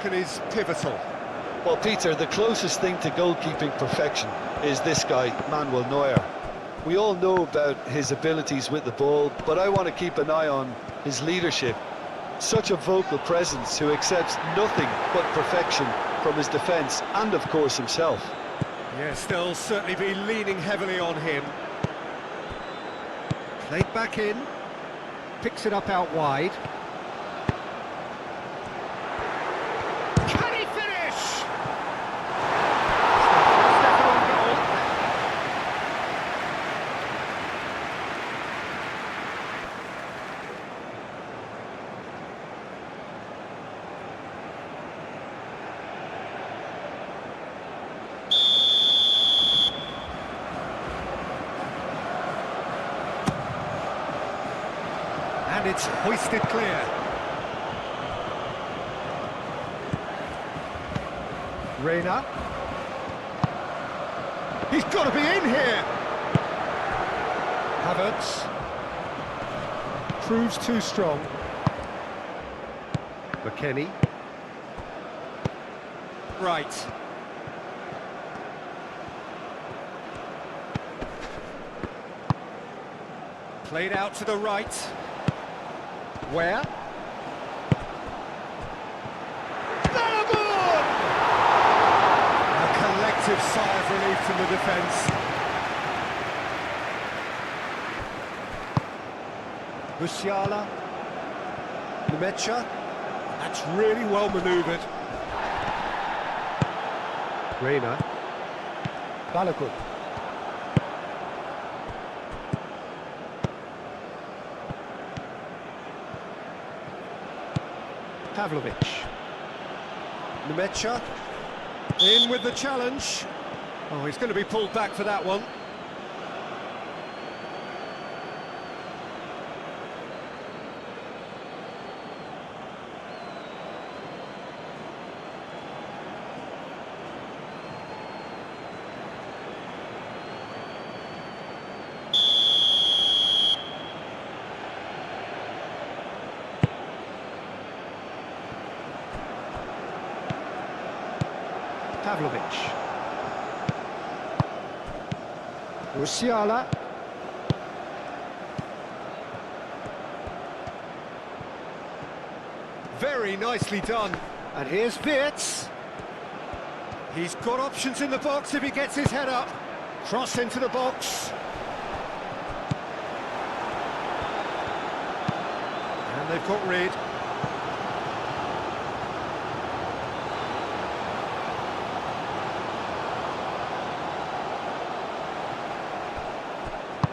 reckon is pivotal? Well, Peter, the closest thing to goalkeeping perfection is this guy, Manuel Neuer. We all know about his abilities with the ball, but I want to keep an eye on his leadership. Such a vocal presence who accepts nothing but perfection from his defence and, of course, himself. Yes, they'll certainly be leaning heavily on him. Played back in. Picks it up out wide. Can he finish? Step on goal. And it's hoisted clear. Reina. He's got to be in here. Havertz. Proves too strong. McKennie. Right. Played out to the right. Where? Balogun! A collective sigh of relief from the defence. Musiala. Nemecha. That's really well manoeuvred. Reina. Balogun. Pavlovic. Nemecha. In with the challenge. Oh, he's going to be pulled back for that one. Pavlovic. Musiala. Very nicely done. And here's Wirtz. He's got options in the box if he gets his head up. Cross into the box. And they've got rid.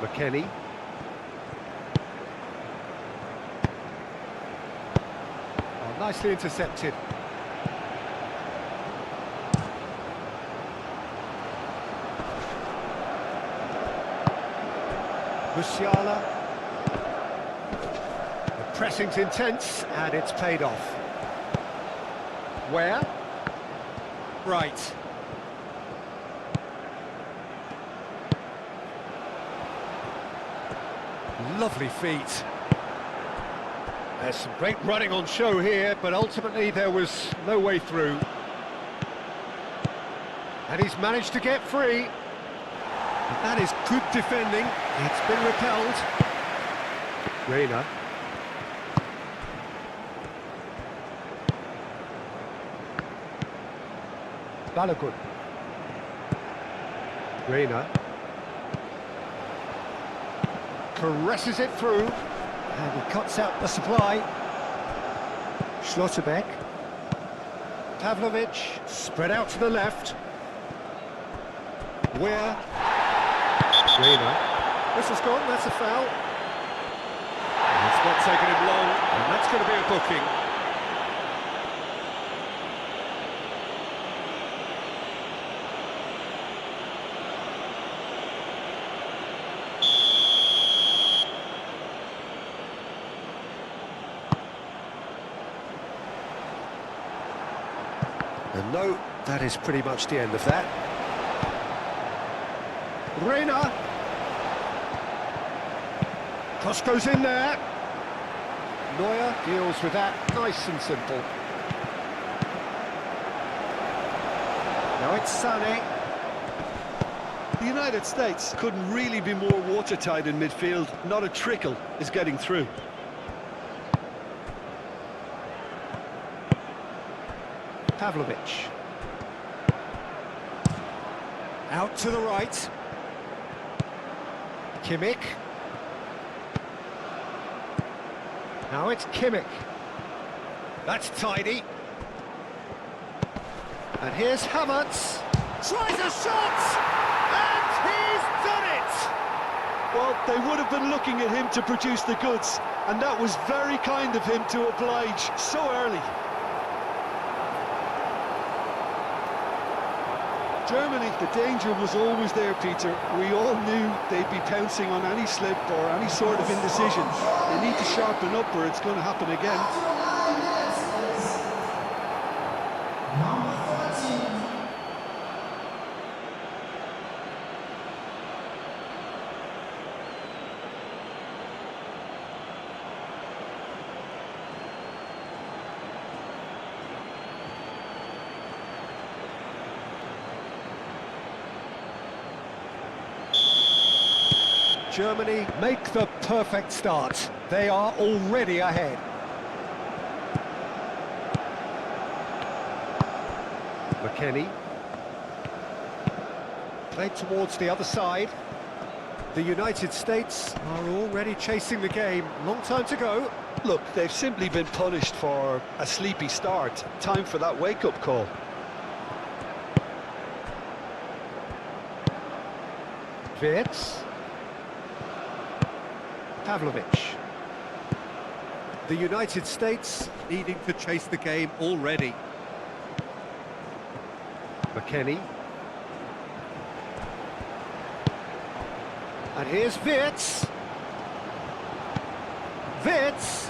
McKennie. Oh, nicely intercepted. Musiala. The pressing's intense and it's paid off. Where? Right. Lovely feet. There's some great running on show here, but ultimately there was no way through. And he's managed to get free. And that is good defending. It's been repelled. Reina. Balogun. Reina. Caresses it through, and he cuts out the supply. Schlotterbeck. Pavlovic, spread out to the left. Where? Reina. Whistle's gone, that's a foul. And it's not taken him long, and that's going to be a booking. And no, that is pretty much the end of that. Reina. Cross goes in there. Neuer deals with that, nice and simple. It's Sané. The United States couldn't really be more watertight in midfield. Not a trickle is getting through. Pavlovic. Out to the right. Kimmich. Now it's Kimmich. That's tidy. And here's Havertz. Tries a shot! And he's done it! Well, they would have been looking at him to produce the goods, and that was very kind of him to oblige so early. Germany, the danger was always there, Peter. We all knew they'd be pouncing on any slip or any sort of indecision. They need to sharpen up or it's going to happen again. Germany make the perfect start. They are already ahead. McKennie. Played towards the other side. The United States are already chasing the game. Long time to go. Look, they've simply been punished for a sleepy start. Time for that wake-up call. Wirtz. Pavlovic. The United States needing to chase the game already. McKennie. And here's Wirtz. Wirtz.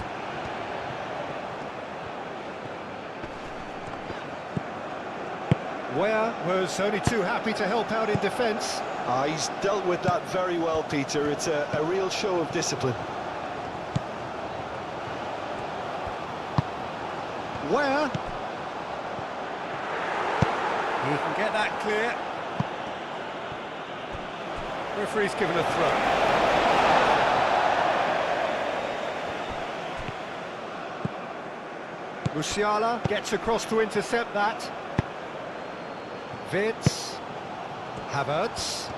Ware was only too happy to help out in defence. He's dealt with that very well, Peter. It's a real show of discipline. Ware. He can get that clear. Referee's given a throw. Musiala gets across to intercept that. Wirtz. Havertz.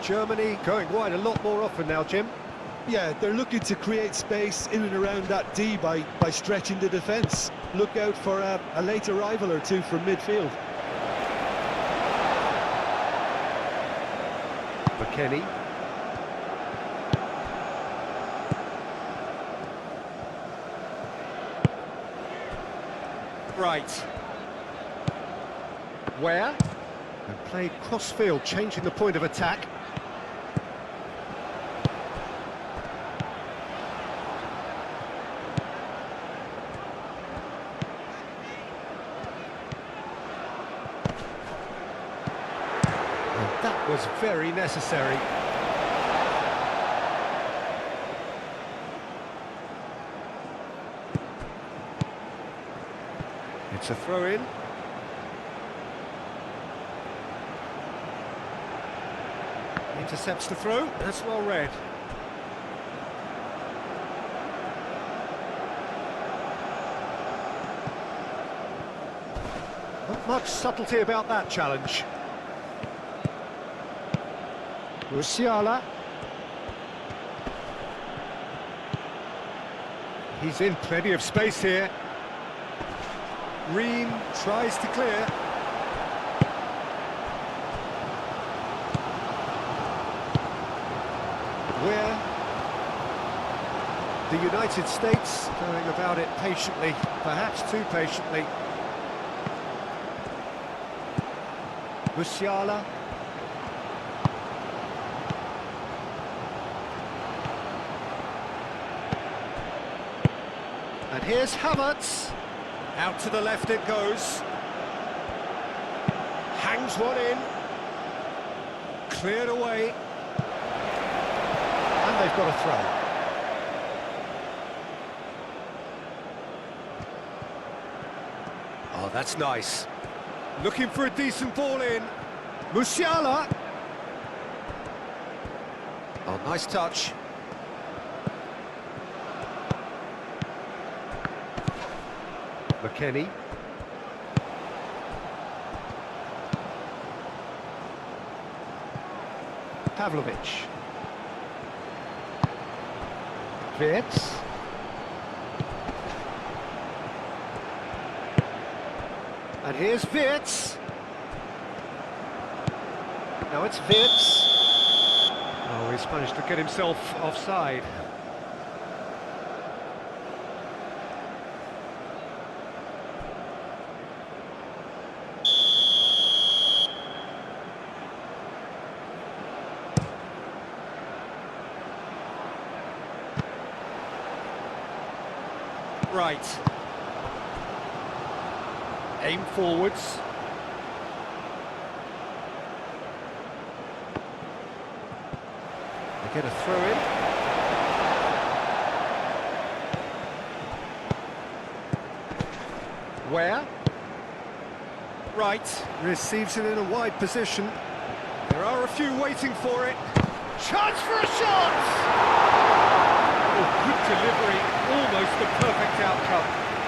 Germany going wide a lot more often now, Jim. Yeah, they're looking to create space in and around that D by stretching the defence. Look out for a late arrival or two from midfield. McKennie. Right. Where? And played cross-field, changing the point of attack. And that was very necessary. It's a throw-in. Intercepts the throw, that's well read. Not much subtlety about that challenge. Musiala. He's in plenty of space here. Ream tries to clear. Where the United States going about it patiently, perhaps too patiently. Musiala. And here's Havertz. Out to the left it goes. Hangs one in. Cleared away. And they've got a throw. Oh, that's nice. Looking for a decent ball in. Musiala. Oh, nice touch. McKennie. Pavlovic. Wirtz. And here's Wirtz. Now it's Wirtz. Oh, he's managed to get himself offside. Right. Aim forwards. They get a throw in. Where? Right. Receives it in a wide position. There are a few waiting for it. Chance for a shot! Oh, good delivery. Almost the perfect outcome.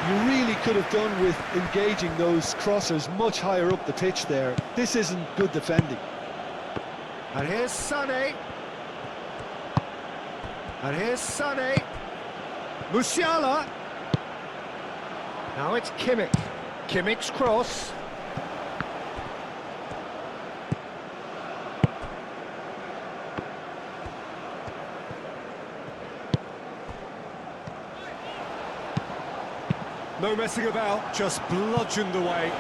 You really could have done with engaging those crossers much higher up the pitch there. This isn't good defending. And here's Sané. And here's Sané. Musiala. Now it's Kimmich. Kimmich's cross. No messing about, just bludgeoned away.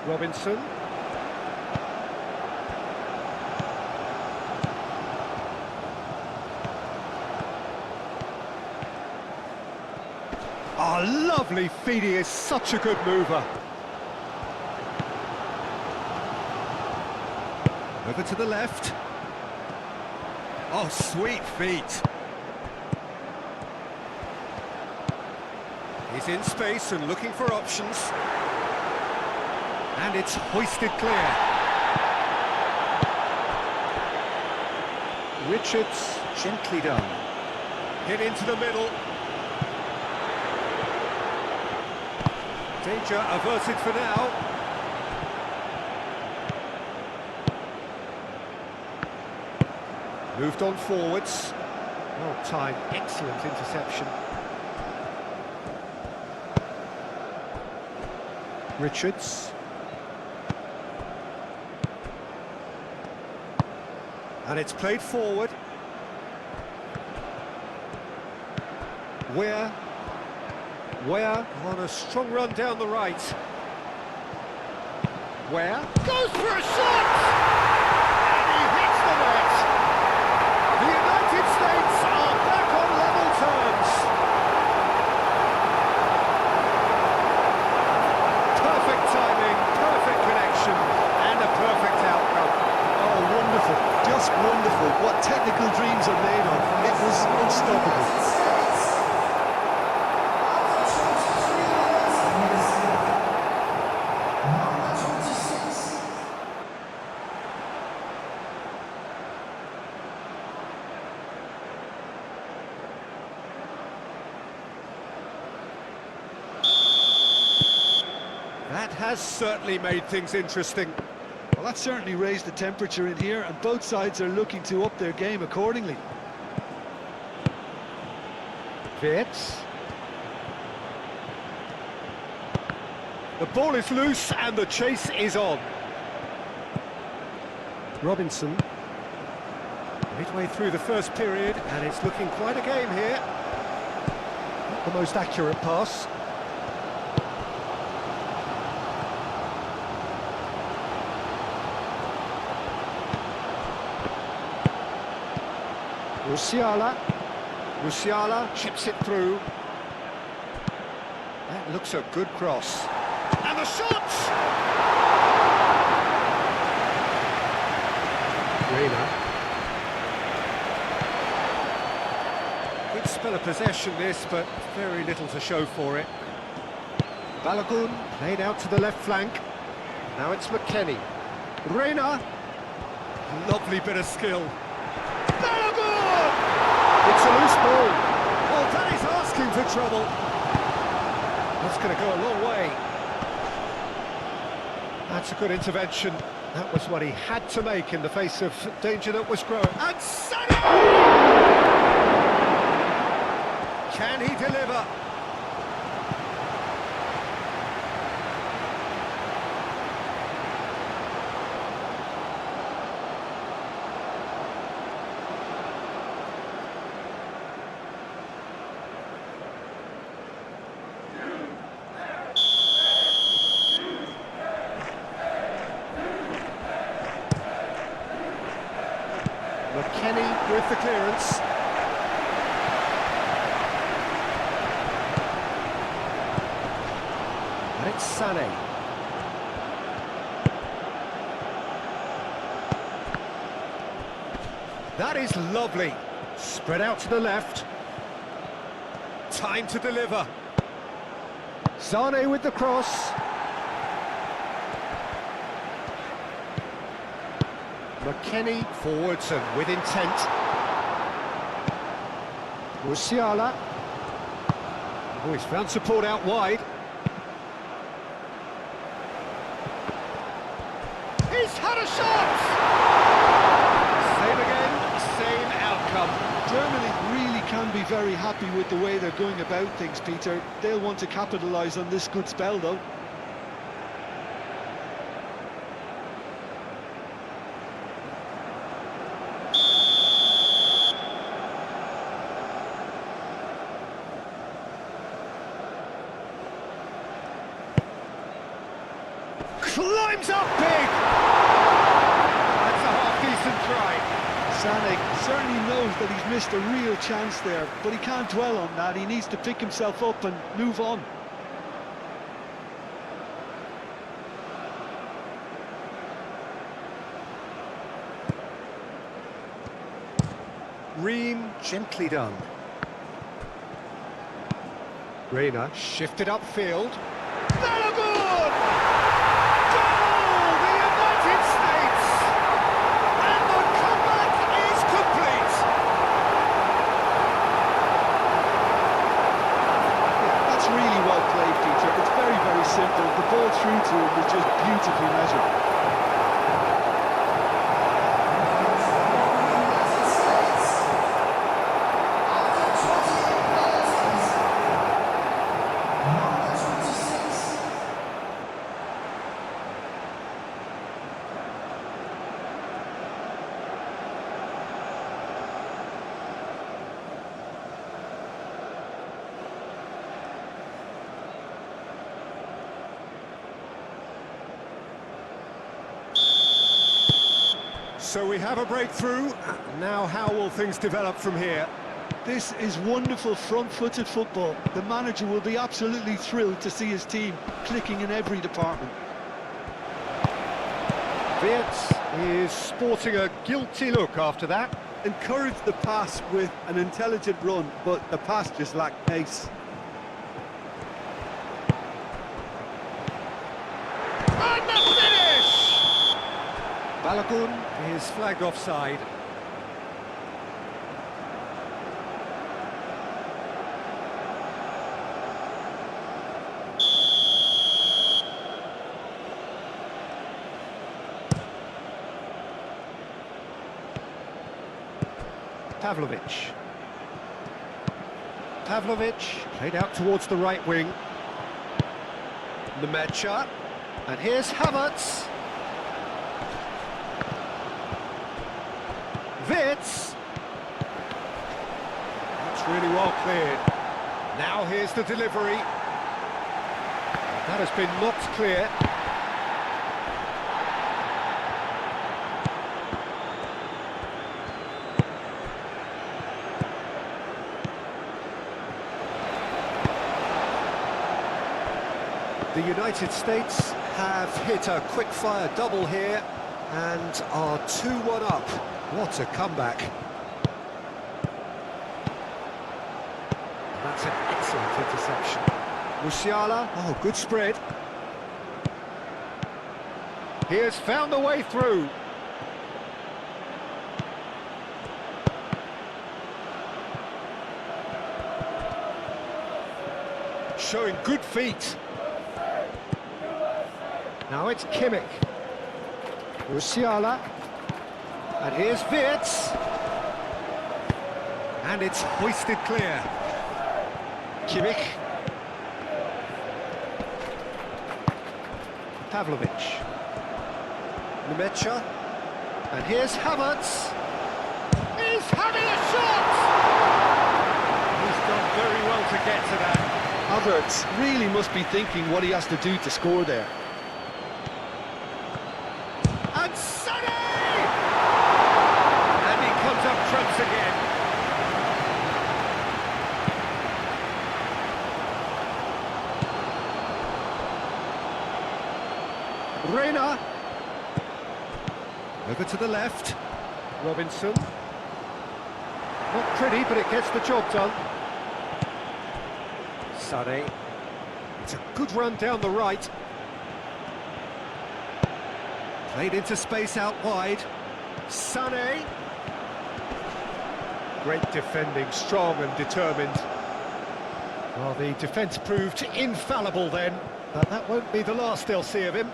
Robinson. Oh, lovely feed, he is such a good mover. Over to the left. Oh, sweet feet. He's in space and looking for options. And it's hoisted clear. Richards, gently done. Hit into the middle. Danger averted for now. Moved on forwards. Well timed, excellent interception. Richards. And it's played forward. Where on a strong run down the right. Where goes for a shot! And he hits the net! The United States are back on level terms. Perfect timing, perfect connection, and a perfect outcome. Oh, wonderful. Just wonderful. What technical dreams are made of. It was unstoppable. That has certainly made things interesting. Well, that certainly raised the temperature in here, and both sides are looking to up their game accordingly. Wirtz. The ball is loose and the chase is on. Robinson. Midway through the first period, and it's looking quite a game here. Not the most accurate pass. Musiala chips it through. That looks a good cross. And the shot! Reina. spell of possession this, but very little to show for it. Balogun played out to the left flank. Now it's McKennie. Reina. Lovely bit of skill. Balogun! It's a loose ball. Well, that is asking for trouble. That's going to go a long way. That's a good intervention. That was what he had to make in the face of danger that was growing. And Sané! Can he deliver? McKennie with the clearance. And it's Sané. That is lovely. Spread out to the left. Time to deliver. Sané with the cross. McKennie forwards and with intent. Musiala. Oh, he's found support out wide. He's had a shot! Same again, same outcome. Germany really can be very happy with the way they're going about things, Peter. They'll want to capitalise on this good spell, though. Climbs up big! That's a half-decent try. Sané certainly knows that he's missed a real chance there, but he can't dwell on that. He needs to pick himself up and move on. Ream gently done. Reina shifted upfield. Balogun! Goal! The United States! And the comeback is complete! That's really well played, Peter. It's very, very simple. The ball through to him was just beautifully measured. So we have a breakthrough. Now how will things develop from here? This is wonderful front-footed football. The manager will be absolutely thrilled to see his team clicking in every department. Wirtz is sporting a guilty look after that. Encouraged the pass with an intelligent run, but the pass just lacked pace. And the finish! Balogun is flagged offside. Pavlovic played out towards the right wing. Nemecha, and here's Havertz. Wirtz. That's really well cleared. Now here's the delivery. That has been knocked clear. The United States have hit a quick-fire double here and are 2-1 up. What a comeback. interception. Musiala, oh, good spread. He has found the way through. Showing good feet. Now it's Kimmich. Musiala. And here's Wirtz. And it's hoisted clear. Kimmich. Pavlovic. Nemecha. And here's Havertz. He's having a shot! He's done very well to get to that. Havertz really must be thinking what he has to do to score there. And Sonny! And he comes up trumps again. Reina. Over to the left. Robinson. Not pretty, but it gets the job done. Sonny. It's a good run down the right. Played into space out wide. Sonny. Great defending, strong and determined. Well, the defence proved infallible then, but that won't be the last they'll see of him.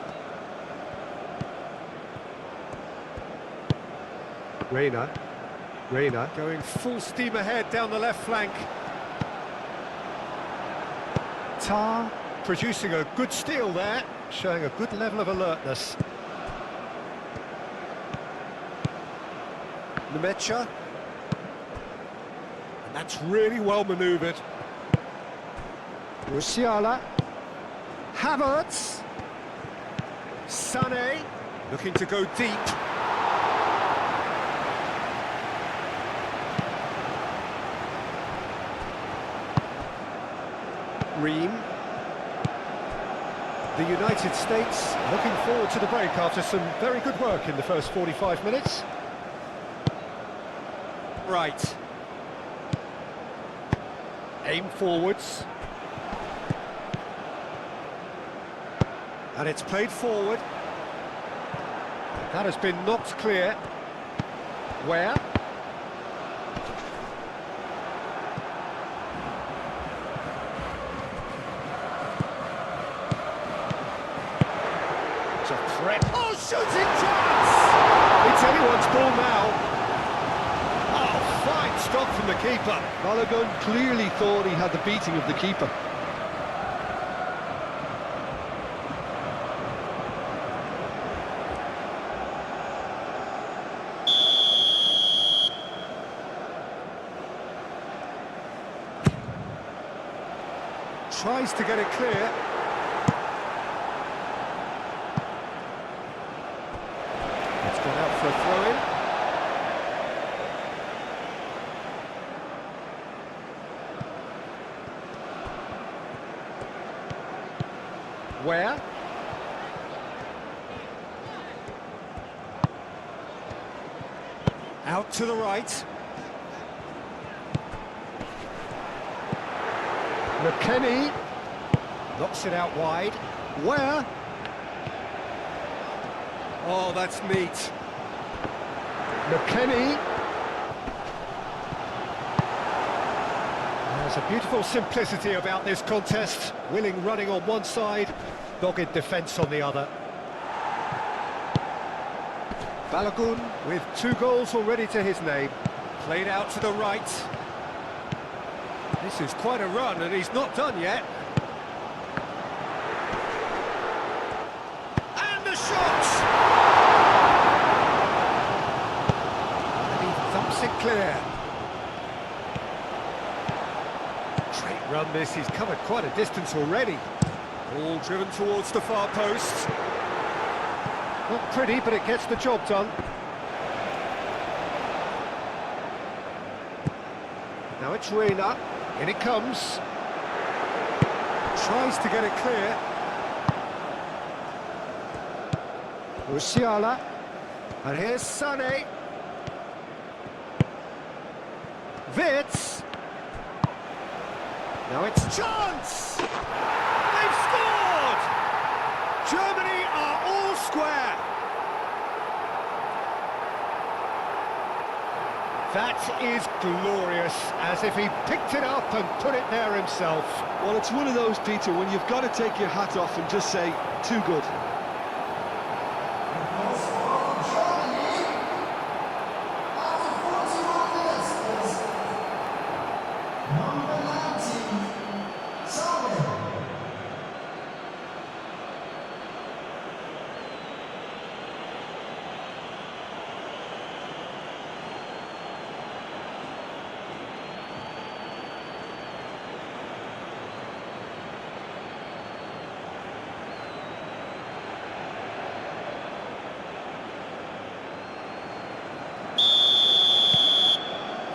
Reina going full steam ahead down the left flank. Tar producing a good steal there, showing a good level of alertness. Nemecha. And that's really well manoeuvred. Musiala. Havertz. Sané looking to go deep. Ream. The United States looking forward to the break after some very good work in the first 45 minutes. Right. Aim forwards. And it's played forward. That has been knocked clear. Where? It's a threat. Oh, shooting chance! It's anyone's ball now. Oh, fine stop from the keeper. Balogun clearly thought he had the beating of the keeper. Tries to get it clear. It's gone out for a throw-in. Where? Out to the right. McKennie knocks it out wide. Where? Oh, that's neat. McKennie. There's a beautiful simplicity about this contest. Willing running on one side, dogged defence on the other. Balogun with 2 goals already to his name. Played out to the right. This is quite a run, and he's not done yet. And the shot! And he thumps it clear. Great run this, he's covered quite a distance already. All driven towards the far post. Not pretty, but it gets the job done. Now it's Reina. In it comes. Tries to get it clear. Musiala. And here's Sané. Now it's a chance! They've scored! Germany are all square. That is glorious, as if he picked it up and put it there himself. Well, it's one of those, Peter, when you've got to take your hat off and just say, too good.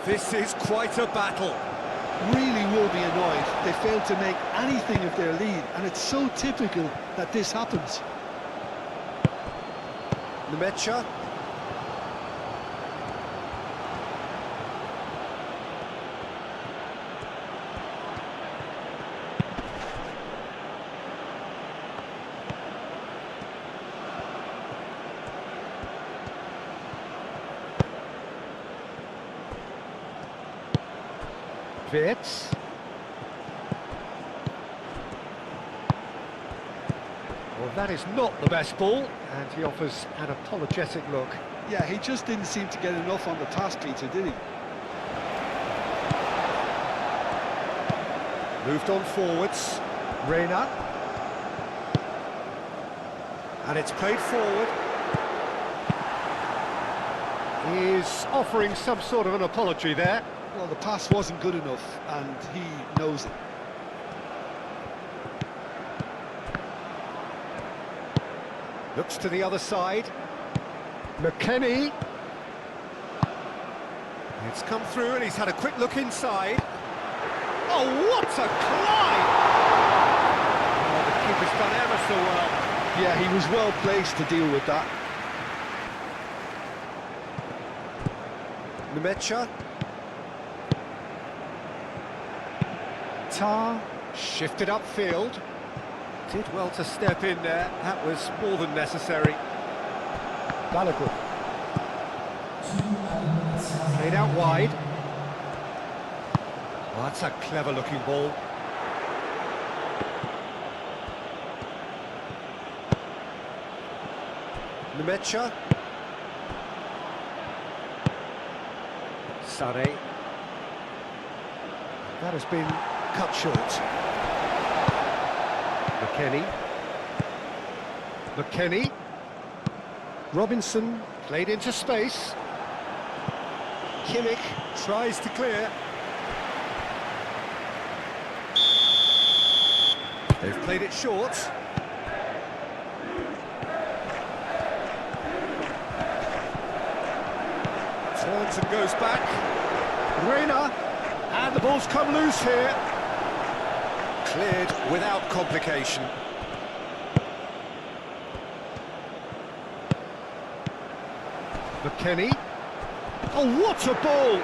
This is quite a battle. Really will be annoyed they failed to make anything of their lead, and it's so typical that this happens. Nemecha. Wirtz. Well, that is not the best ball, and he offers an apologetic look. Yeah, he just didn't seem to get enough on the pass, Peter, did he? Moved on forwards. Reina. And it's played forward. He's offering some sort of an apology there. Well, the pass wasn't good enough, and he knows it. Looks to the other side. McKennie. It's come through and he's had a quick look inside. Oh, what a climb! Oh, the keeper's done ever so well. Yeah, he was well placed to deal with that. Nemecha. Tar shifted upfield. Did well to step in there. That was more than necessary. Balogun. Played out wide. Oh, that's a clever-looking ball. Nemecha. Sane. That has been cut short. McKennie. Robinson played into space. Kimmich tries to clear. They've played it short. Turns and goes back. Reina. And the ball's come loose here. Cleared without complication. McKennie. Oh, what a ball!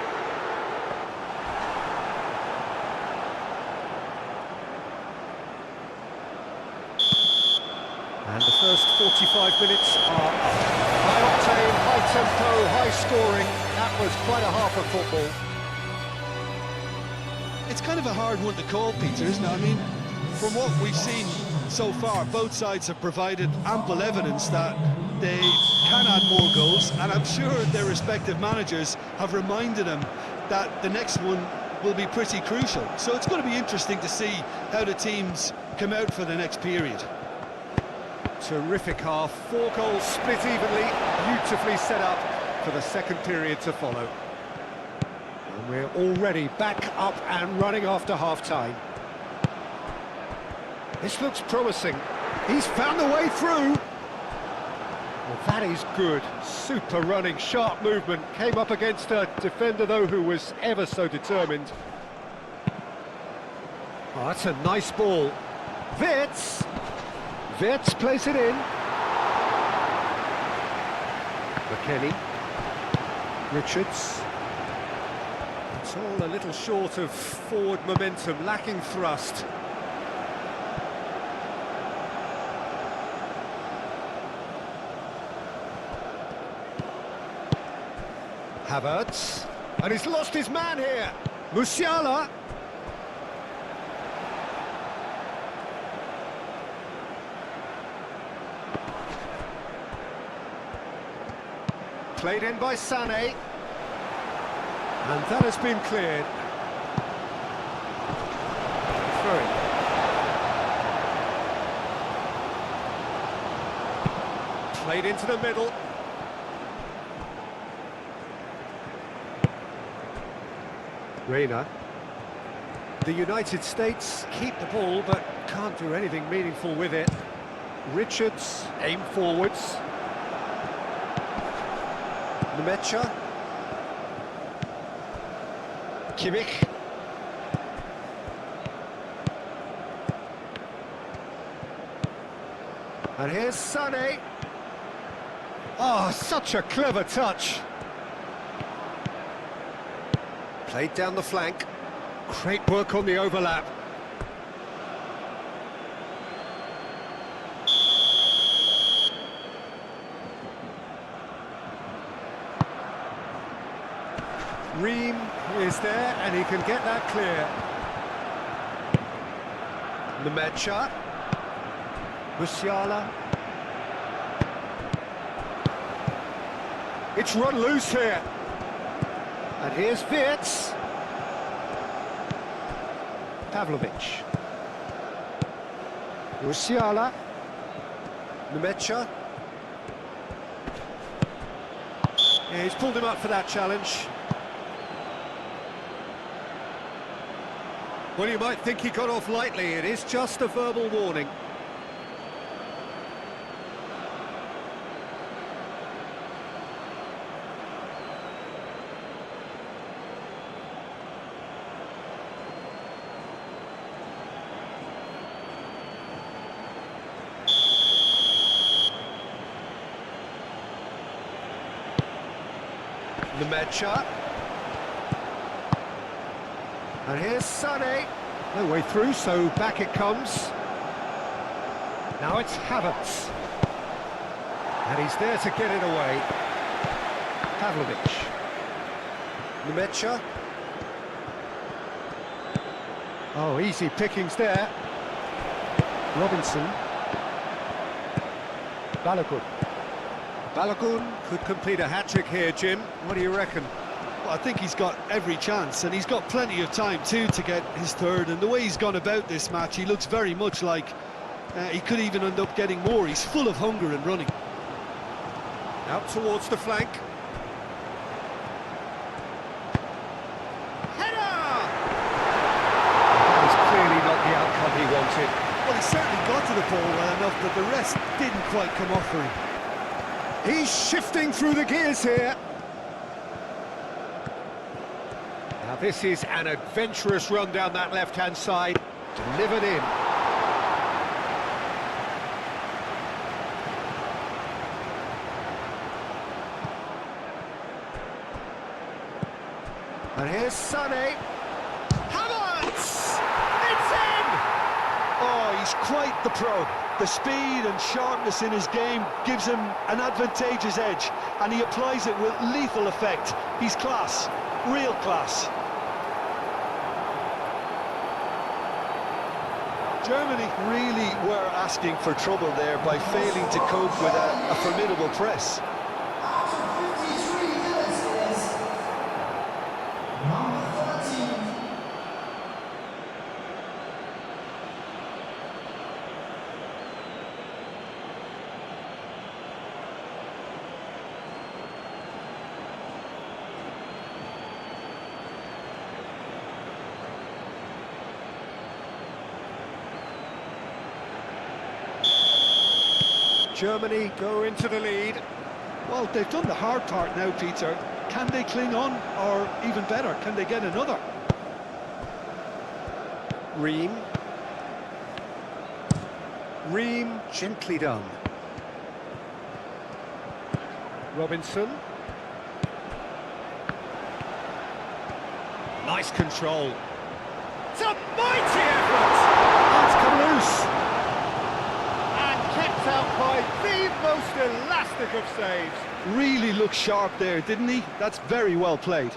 And the first 45 minutes are high octane, high tempo, high scoring. That was quite a half of football. It's kind of a hard one to call, Peter, isn't it? I mean, from what we've seen so far, both sides have provided ample evidence that they can add more goals, and I'm sure their respective managers have reminded them that the next one will be pretty crucial. So it's going to be interesting to see how the teams come out for the next period. Terrific half, 4 goals split evenly, beautifully set up for the second period to follow. And we're already back up and running after half-time. This looks promising. He's found the way through. Well, that is good. Super running, sharp movement. Came up against a defender, though, who was ever so determined. Oh, that's a nice ball. Wirtz plays it in. McKennie. Richards. It's all a little short of forward momentum, lacking thrust. Havertz, and he's lost his man here. Musiala. Played in by Sané. And that has been cleared. Through. Played into the middle. Reina. The United States keep the ball but can't do anything meaningful with it. Richards aim forwards. Nemecha. Kimmich. And here's Sané. Oh, such a clever touch. Played down the flank. Great work on the overlap. Ream is there, and he can get that clear. Nemecha. Musiala. It's run loose here. And here's Wirtz. Pavlovic. Musiala. Nemecha. Yeah, he's pulled him up for that challenge. Well, you might think he got off lightly. It is just a verbal warning. Nemecha. And here's Sané. No way through, so back it comes. Now it's Havertz. And he's there to get it away. Pavlovic. Nemecha. Oh, easy pickings there. Robinson. Balogun. Balogun could complete a hat-trick here, Jim. What do you reckon? Well, I think he's got every chance, and he's got plenty of time too to get his third. And the way he's gone about this match, he looks very much like he could even end up getting more. He's full of hunger and running. Out towards the flank. Header! That was clearly not the outcome he wanted. Well, he certainly got to the ball well enough, but the rest didn't quite come off for him. He's shifting through the gears here. Now this is an adventurous run down that left-hand side. Delivered in. And here's Sané. Havertz! It's in! Oh, he's quite the pro. The speed and sharpness in his game gives him an advantageous edge, and he applies it with lethal effect. He's class, real class. Germany really were asking for trouble there by failing to cope with a formidable press. Germany go into the lead. Well, they've done the hard part now, Peter. Can they cling on, or even better, can they get another? Ream. Ream, gently done. Robinson. Nice control. It's a mighty effort! That's come loose. And kept out by the most elastic of saves. Really looked sharp there, didn't he? That's very well played.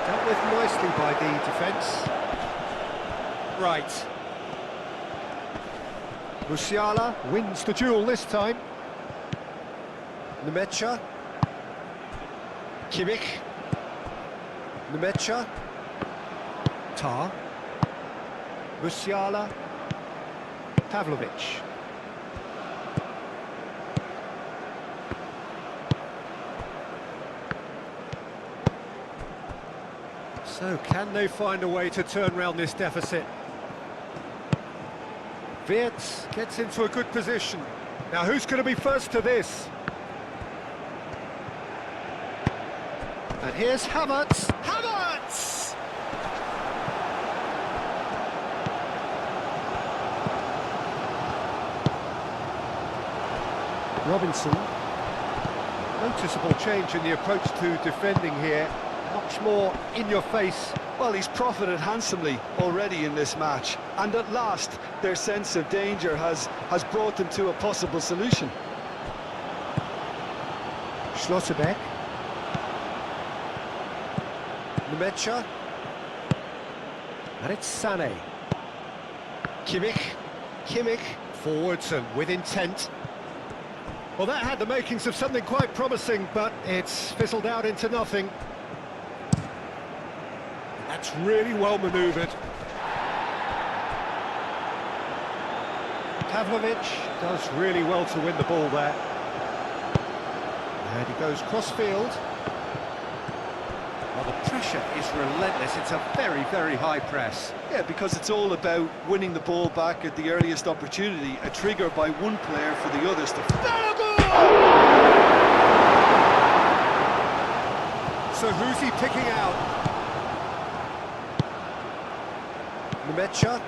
Dealt with nicely by the defence. Right. Musiala wins the duel this time. Nemecha. Kimmich. Nemecha. Tar. Musiala. Pavlovic. So, can they find a way to turn around this deficit? Wirtz gets into a good position. Now, who's going to be first to this? And here's Havertz. Havertz! Robinson. Noticeable change in the approach to defending here. Much more in your face. Well, he's profited handsomely already in this match, and at last their sense of danger has brought them to a possible solution. Schlotterbeck. Nemecha. And it's Sané. Kimmich. Forwards and with intent. Well, that had the makings of something quite promising, but it's fizzled out into nothing. That's really well manoeuvred. Pavlovic does really well to win the ball there. And he goes cross-field. Well, the pressure is relentless. It's a very, very high press. Yeah, because it's all about winning the ball back at the earliest opportunity, a trigger by one player for the others to... So who's he picking out? Nemecha.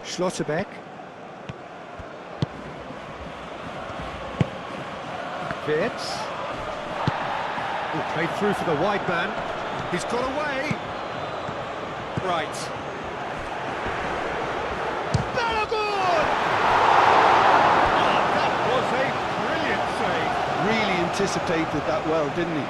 Schlotterbeck. Wirtz. Played through for the wide man. He's got away. Right. Balogun! Oh, that was a brilliant save. Really anticipated that well, didn't he?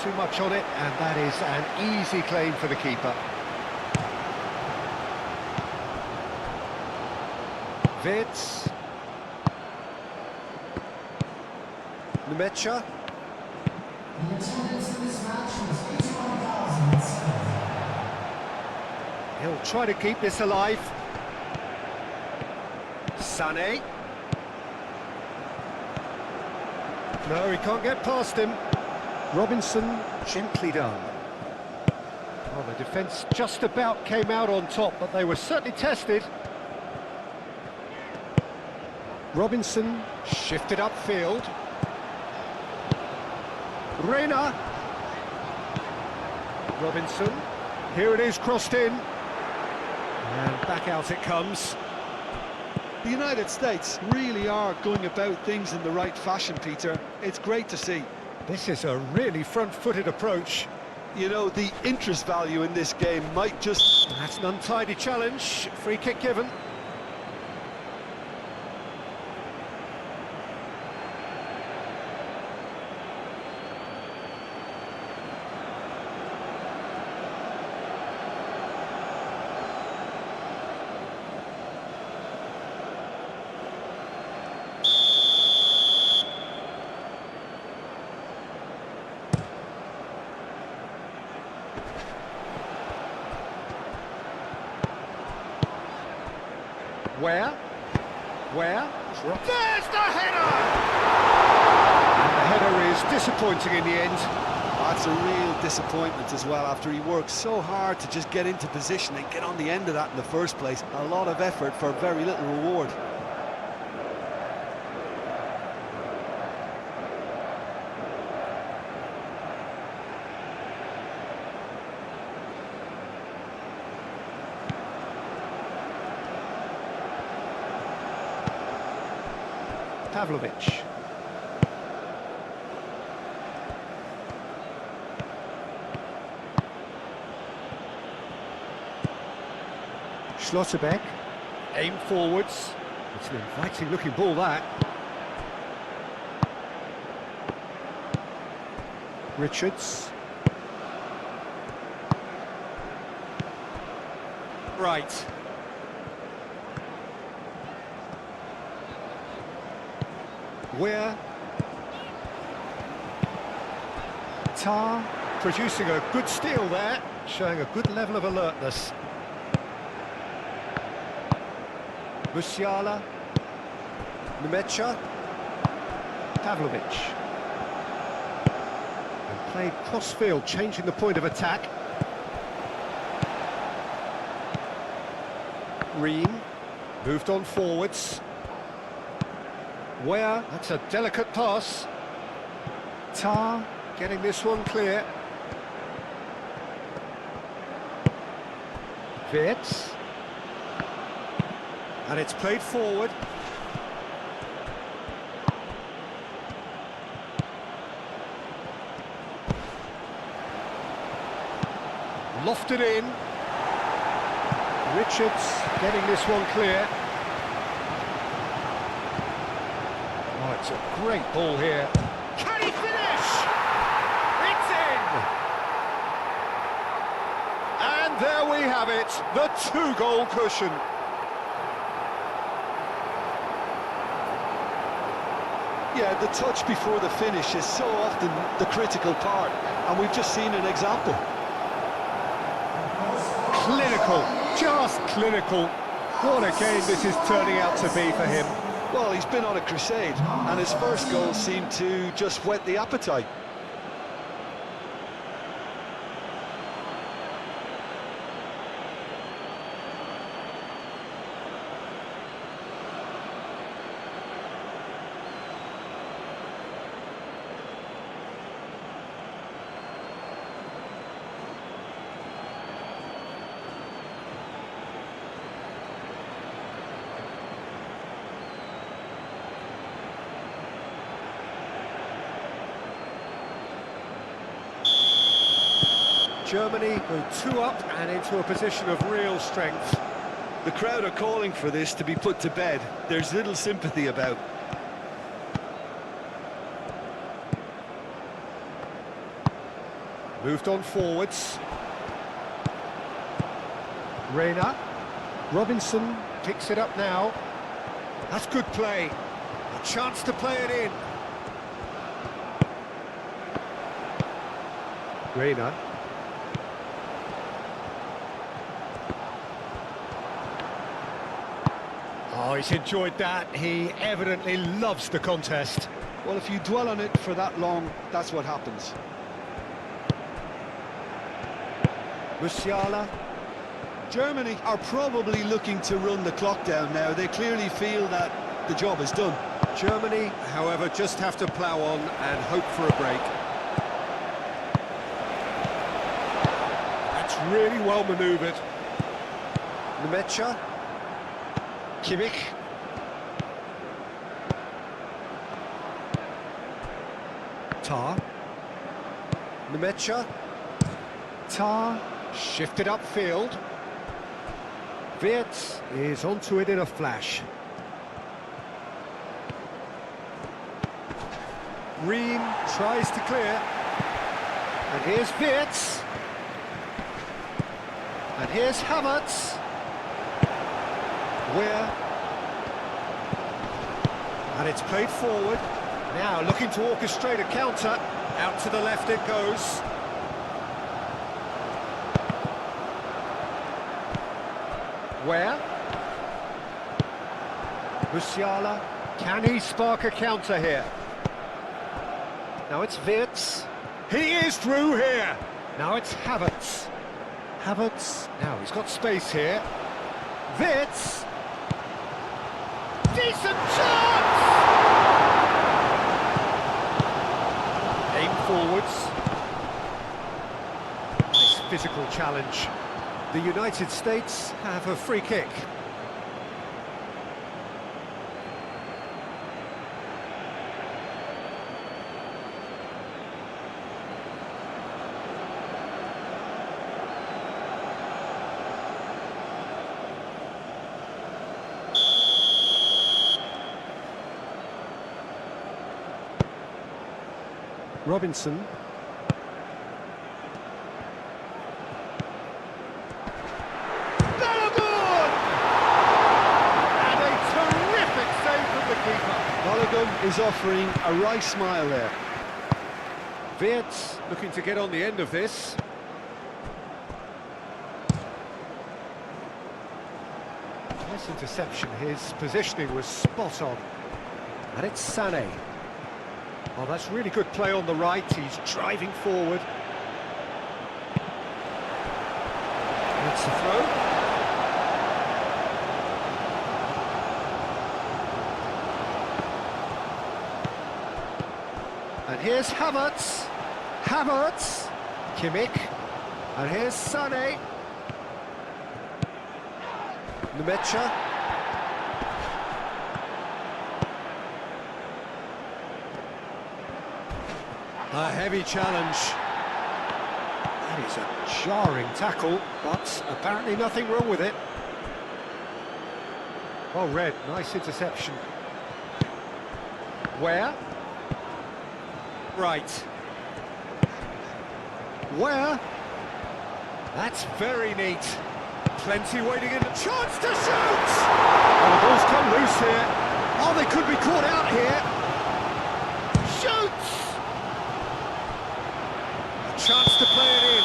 Too much on it, and that is an easy claim for the keeper. Wirtz. Nemecha. He'll try to keep this alive. Sané. No, he can't get past him. Robinson, gently done. Well, the defence just about came out on top, but they were certainly tested. Robinson shifted upfield. Reina. Robinson. Here it is, crossed in. And back out it comes. The United States really are going about things in the right fashion, Peter. It's great to see. This is a really front-footed approach. You know, the interest value in this game might just... That's an untidy challenge. Free kick given. Where? Where? There's the header! And the header is disappointing in the end. That's a real disappointment as well, after he worked so hard to just get into position and get on the end of that in the first place. A lot of effort for very little reward. Pavlovic. Schlotterbeck, aim forwards. It's an inviting looking ball, that. Richards. Right. Where? Tar producing a good steal there, showing a good level of alertness. Musiala, Nemecha, Pavlovic. And played cross-field, changing the point of attack. Ream, moved on forwards. Where? That's a delicate pass. Tar, getting this one clear. Wirtz. And it's played forward. Lofted in. Richards getting this one clear. Oh, it's a great ball here. Can he finish? It's in! And there we have it, the two-goal cushion. Yeah, the touch before the finish is so often the critical part, and we've just seen an example. Clinical, just clinical. What a game this is turning out to be for him. Well, he's been on a crusade, and his first goal seemed to just whet the appetite. Germany go 2 up and into a position of real strength. The crowd are calling for this to be put to bed. There's little sympathy about. Moved on forwards. Reina. Robinson picks it up now. That's good play. A chance to play it in. Reina. Oh, he's enjoyed that. He evidently loves the contest. Well, if you dwell on it for that long, that's what happens. Musiala. Germany are probably looking to run the clock down now. They clearly feel that the job is done. Germany, however, just have to plough on and hope for a break. That's really well manoeuvred. Nemecha. Kimmich. Tar. Nemecha. Tar. Shifted upfield. Wirtz is onto it in a flash. Ream tries to clear. And here's Wirtz. And here's Havertz. Where? And it's played forward. Now looking to orchestrate a counter. Out to the left it goes. Where? Musiala, can he spark a counter here? Now it's Wirtz. He is through here. Now it's Havertz. Havertz, now he's got space here. Wirtz. Decent chance! Aim forwards. Nice physical challenge. The United States have a free kick. Robinson. Balogun! And a terrific save from the keeper. Balogun is offering a right smile there. Wirtz looking to get on the end of this. Nice interception, his positioning was spot on. And it's Sané. Oh, that's really good play on the right, he's driving forward. That's the throw. And here's Havertz. Havertz. Kimmich. And here's Sané. Nmecha. A heavy challenge. That is a jarring tackle, but apparently nothing wrong with it. Well read, nice interception. Where? Right. Where? That's very neat. Plenty waiting in. Chance to shoot! Oh, the ball's come loose here. Oh, they could be caught out here. Shoots! Chance to play it in.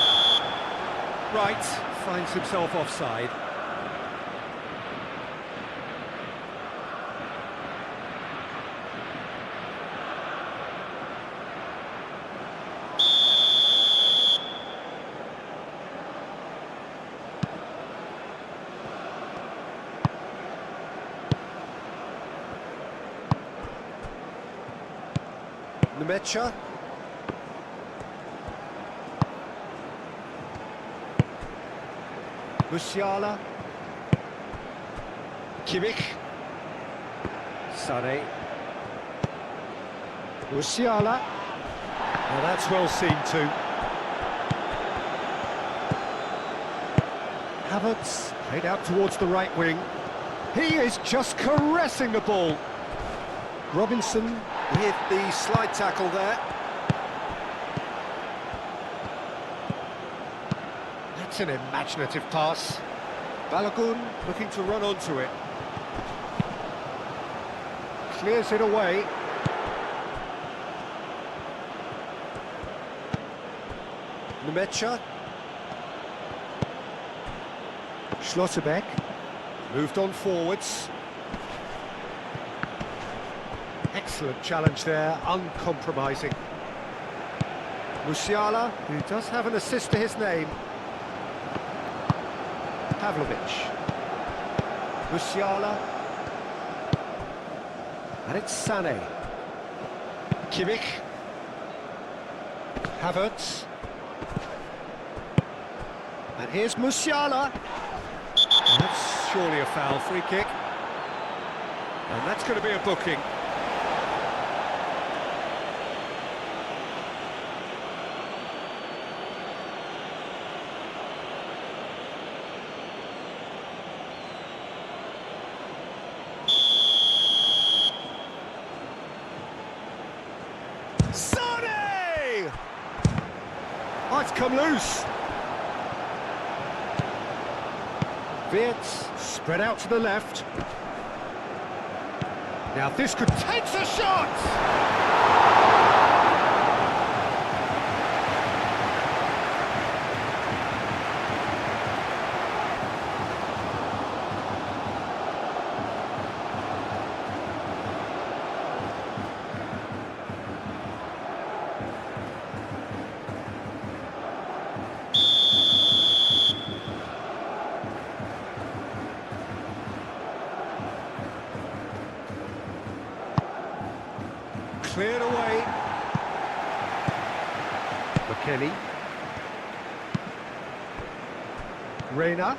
Right, finds himself offside. Nmecha. Musiala. Kimmich. Sané. Musiala. Now that's well seen too. Havertz played out towards the right wing. He is just caressing the ball. Robinson with the slide tackle there. That's an imaginative pass. Balogun looking to run onto it. Clears it away. Nmecha. Schlotterbeck. Moved on forwards. Excellent challenge there, uncompromising. Musiala, who does have an assist to his name. Pavlovic. Musiala. And it's Sané. Kimmich. Havertz. And here's Musiala. And that's surely a foul, free kick. And that's going to be a booking. Sané! Oh, it's come loose. Wirtz spread out to the left. Now this could take a shot! McKennie. Reina.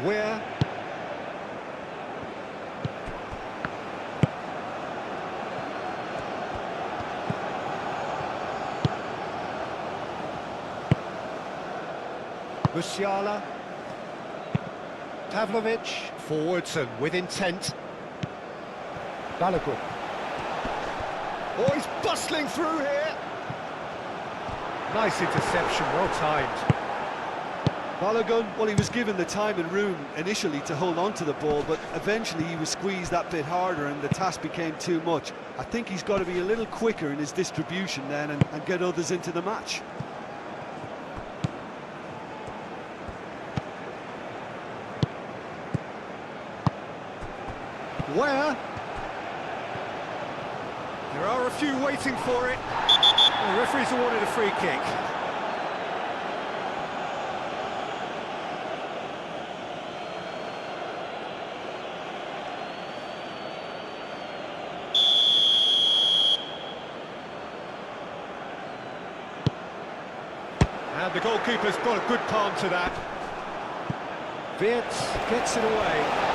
Where? Musiala. Pavlovic. Forwards and with intent. Balogun. Oh, he's bustling through here. Nice interception, well timed. Balogun, well, he was given the time and room initially to hold on to the ball, but eventually he was squeezed that bit harder and the task became too much. I think he's got to be a little quicker in his distribution then and get others into the match. Where? There are a few waiting for it. The referee's awarded a free kick. And the goalkeeper's got a good palm to that. Wirtz gets it away.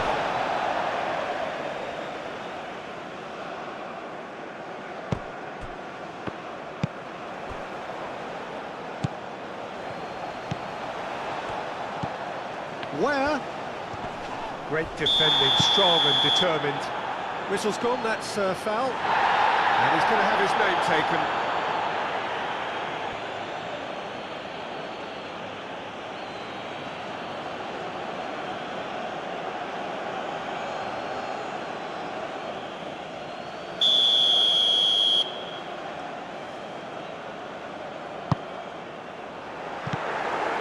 Where? Great defending, strong and determined. Whistle's gone, that's a foul. And he's going to have his name taken.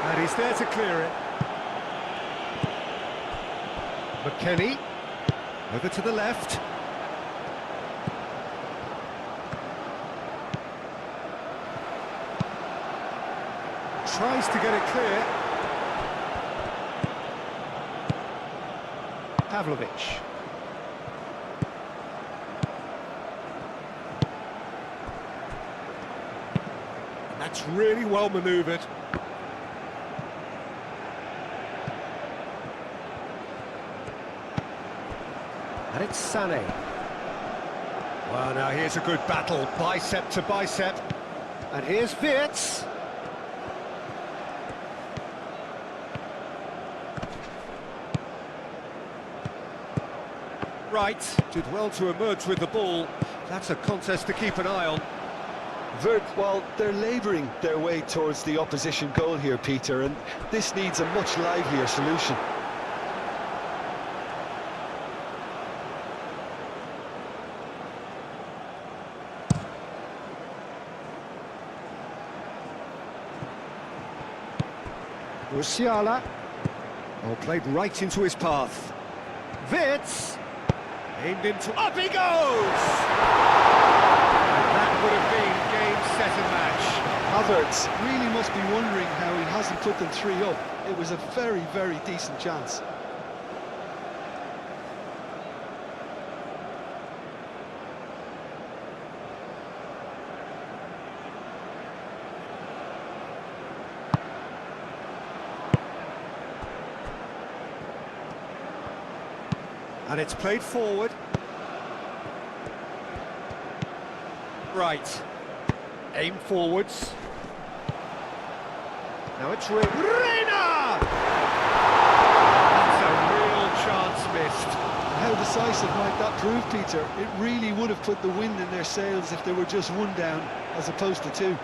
And he's there to clear it. McKennie, over to the left. Tries to get it clear. Pavlovic. And that's really well manoeuvred. And it's Sané. Well, now here's a good battle, bicep to bicep. And here's Wirtz. Right, did well to emerge with the ball. That's a contest to keep an eye on. Well, they're labouring their way towards the opposition goal here, Peter, and this needs a much livelier solution. Musiala. Oh, played right into his path. Wirtz. Aimed into... Up he goes! And that would have been game, set and match. Havertz really must be wondering how he hasn't put them 3 up. It was a very, very decent chance. And it's played forward. Right. Aim forwards. Now it's Reina! That's a real chance missed. How decisive might that prove, Peter? It really would have put the wind in their sails if they were just 1 down as opposed to 2.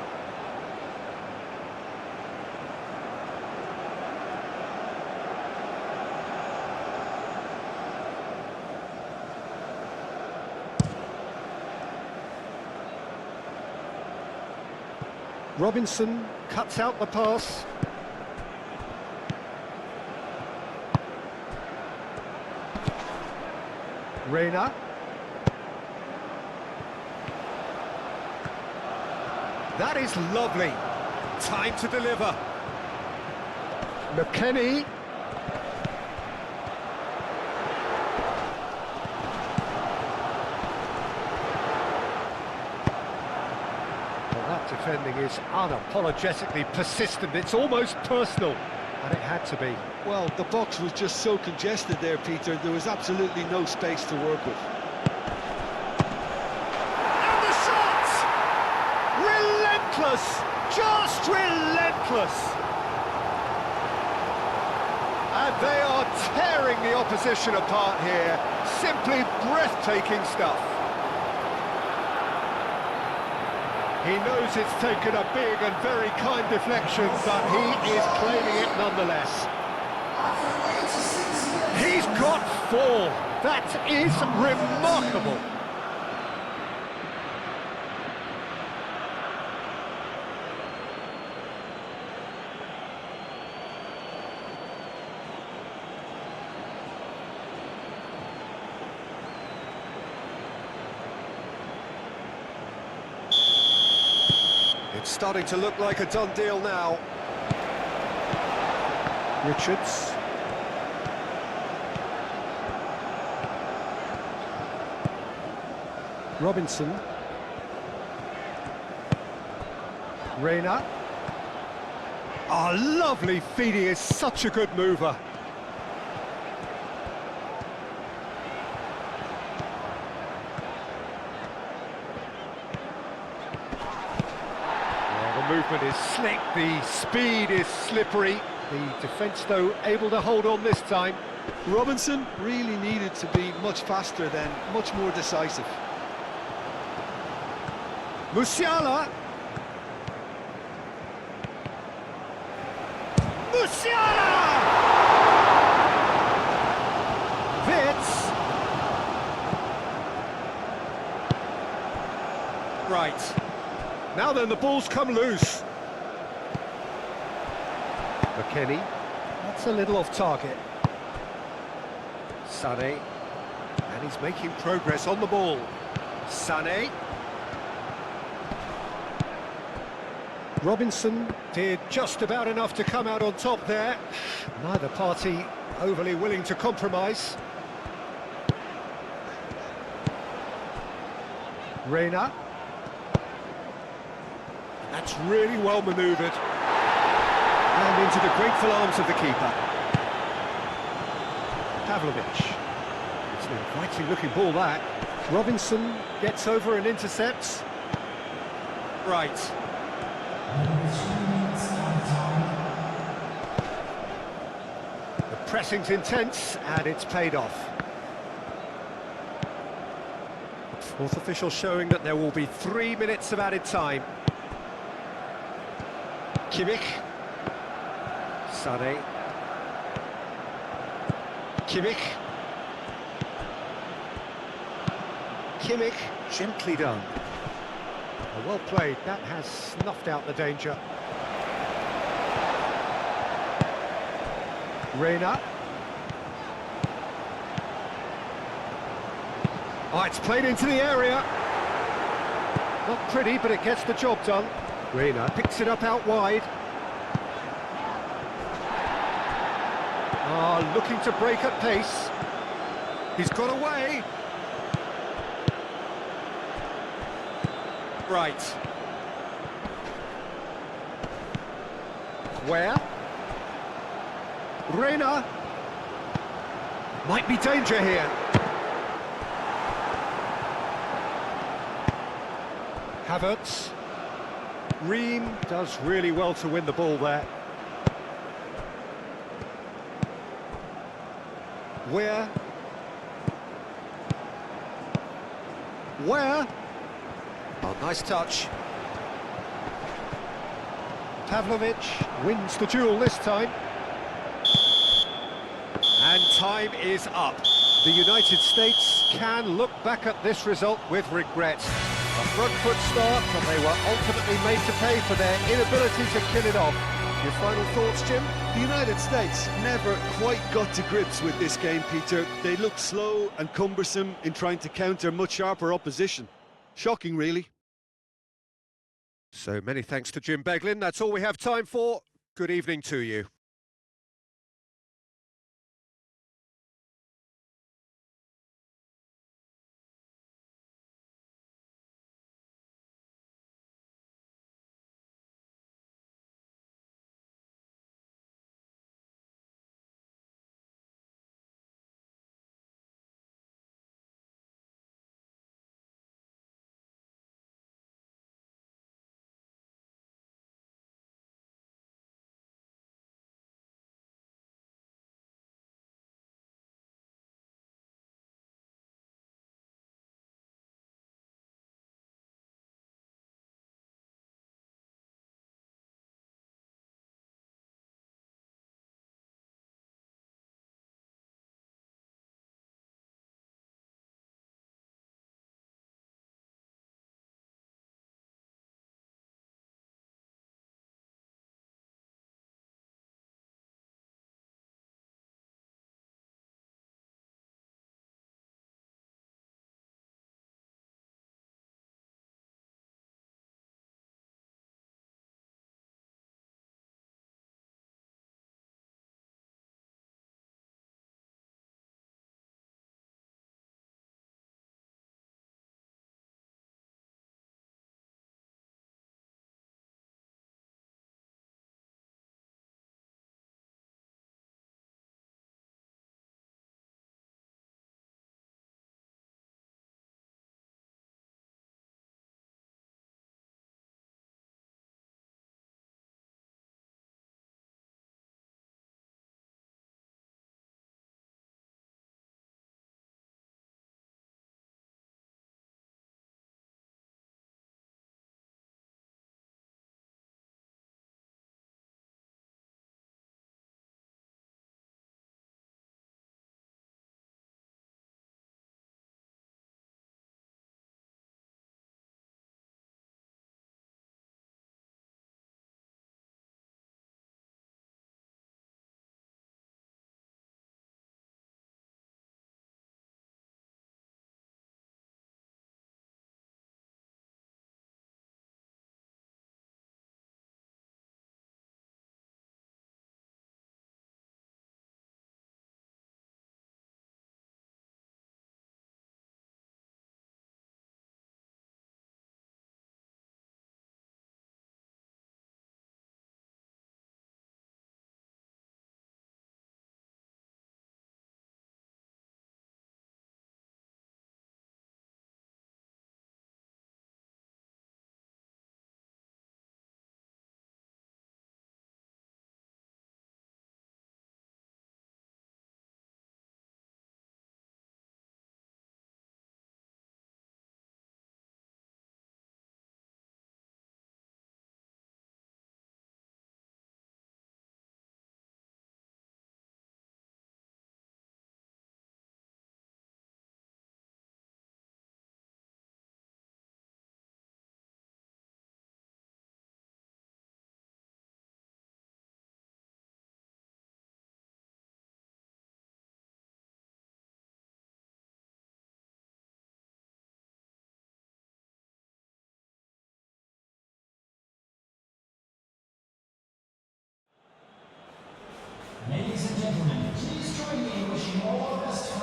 Robinson cuts out the pass. Reina. That is lovely. Time to deliver. McKennie. Well, that defending is unapologetically persistent. It's almost personal, and it had to be. Well, the box was just so congested there, Peter. There was absolutely no space to work with. And the shot! Relentless! Just relentless! And they are tearing the opposition apart here. Simply breathtaking stuff. He knows it's taken a big and very kind deflection, but he is claiming it nonetheless. He's got 4. That is remarkable. It's starting to look like a done deal now. Richards. Robinson. Reina. Oh, lovely feed. He is such a good mover. Well, the movement is slick, the speed is slippery. The defence, though, able to hold on this time. Robinson really needed to be much faster then, much more decisive. Musiala! Musiala! Vitz! Right. Now then, the ball's come loose. McKennie. That's a little off target. Sané. And he's making progress on the ball. Sané. Robinson did just about enough to come out on top there. Neither party overly willing to compromise. Reina. That's really well manoeuvred. And into the grateful arms of the keeper. Pavlovic. It's an inviting looking ball, that. Robinson gets over and intercepts. Right. The pressing's intense, and it's paid off. Fourth official showing that there will be 3 minutes of added time. Kimmich. Sané. Kimmich. Kimmich, gently done. Well played, that has snuffed out the danger. Reina. Oh, it's played into the area. Not pretty, but it gets the job done. Reina picks it up out wide. Ah, looking to break at pace. He's got away. Right. Where? Reina. Might be danger here. Havertz. Ream does really well to win the ball there. Where? Oh, nice touch. Pavlovic wins the duel this time. And time is up. The United States can look back at this result with regret. A front foot start, but they were ultimately made to pay for their inability to kill it off. Your final thoughts, Jim? The United States never quite got to grips with this game, Peter. They looked slow and cumbersome in trying to counter much sharper opposition. Shocking, really. So many thanks to Jim Beglin. That's all we have time for. Good evening to you. gentlemen, please join me in wishing all the best